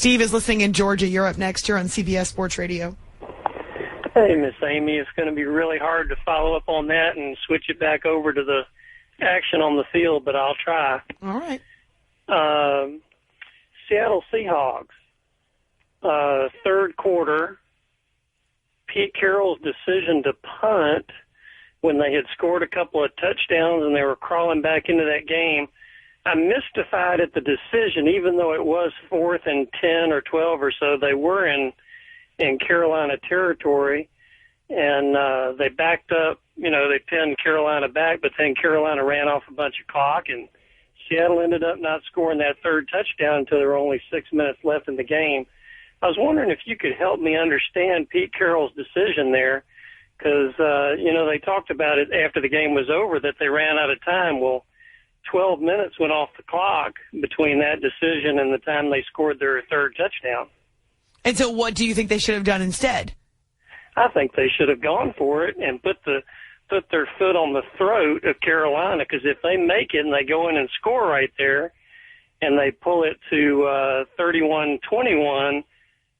Steve is listening in Georgia. You're up next. You're on CBS Sports Radio. Hey, Miss Amy. It's going to be really hard to follow up on that and switch it back over to the action on the field, but I'll try. All right. Seattle Seahawks, third quarter, Pete Carroll's decision to punt when they had scored a couple of touchdowns and they were crawling back into that game. I'm mystified at the decision, even though it was 4th and 10 or 12 or so. They were in Carolina territory, and they backed up. You know, they pinned Carolina back, but then Carolina ran off a bunch of clock, and Seattle ended up not scoring that third touchdown until there were only 6 minutes left in the game. I was wondering if you could help me understand Pete Carroll's decision there, because, you know, they talked about it after the game was over that they ran out of time. Well, 12 minutes went off the clock between that decision and the time they scored their third touchdown. And so what do you think they should have done instead? I think they should have gone for it and put their foot on the throat of Carolina, because if they make it and they go in and score right there and they pull it to 31-21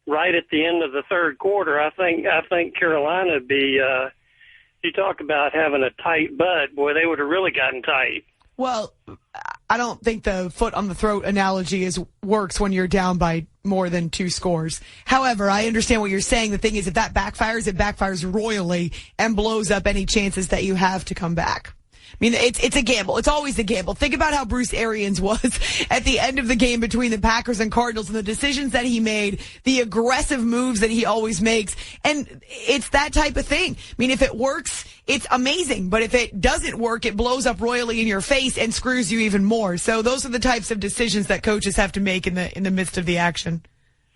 right at the end of the third quarter, I think Carolina would be, you talk about having a tight butt, boy, they would have really gotten tight. Well, I don't think the foot on the throat analogy works when you're down by more than 2 scores. However, I understand what you're saying. The thing is, if that backfires, it backfires royally and blows up any chances that you have to come back. I mean, it's a gamble. It's always a gamble. Think about how Bruce Arians was at the end of the game between the Packers and Cardinals and the decisions that he made, the aggressive moves that he always makes. And it's that type of thing. I mean, if it works, it's amazing. But if it doesn't work, it blows up royally in your face and screws you even more. So those are the types of decisions that coaches have to make in the midst of the action.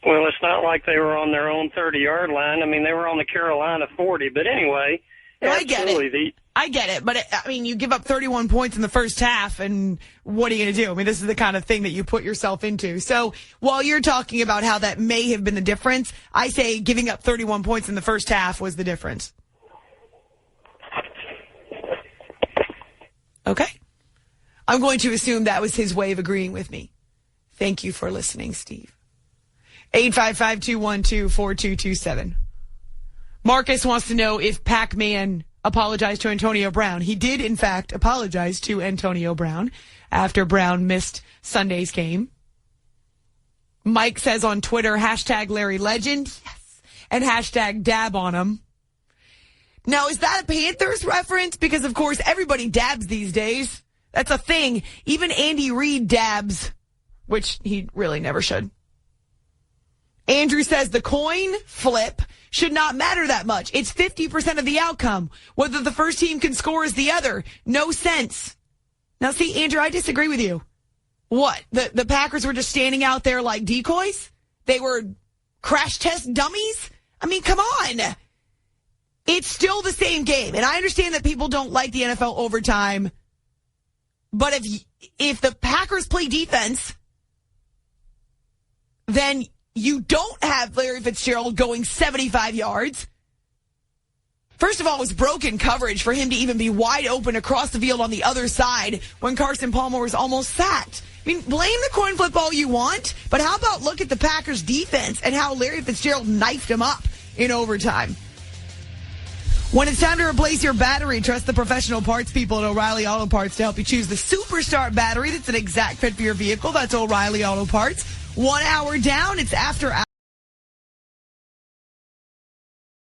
Well, it's not like they were on their own 30-yard line. I mean, they were on the Carolina 40. But anyway, no, I get it. But, I mean, you give up 31 points in the first half, and what are you going to do? I mean, this is the kind of thing that you put yourself into. So while you're talking about how that may have been the difference, I say giving up 31 points in the first half was the difference. Okay. I'm going to assume that was his way of agreeing with me. Thank you for listening, Steve. 855-212-4227. Marcus wants to know if Pac-Man apologized to Antonio Brown. He did, in fact, apologize to Antonio Brown after Brown missed Sunday's game. Mike says on Twitter, hashtag Larry Legend, yes, and hashtag dab on him. Now, is that a Panthers reference? Because, of course, everybody dabs these days. That's a thing. Even Andy Reid dabs, which he really never should. Andrew says the coin flip should not matter that much. It's 50% of the outcome. Whether the first team can score is the other. No sense. Now, see, Andrew, I disagree with you. What? The Packers were just standing out there like decoys? They were crash test dummies? I mean, come on. It's still the same game. And I understand that people don't like the NFL overtime. But if the Packers play defense, then you don't have Larry Fitzgerald going 75 yards. First of all, it was broken coverage for him to even be wide open across the field on the other side when Carson Palmer was almost sacked. I mean, blame the coin flip all you want, but how about look at the Packers defense and how Larry Fitzgerald knifed him up in overtime. When it's time to replace your battery, trust the professional parts people at O'Reilly Auto Parts to help you choose the Superstar battery that's an exact fit for your vehicle. That's O'Reilly Auto Parts. 1 hour down, it's after hours.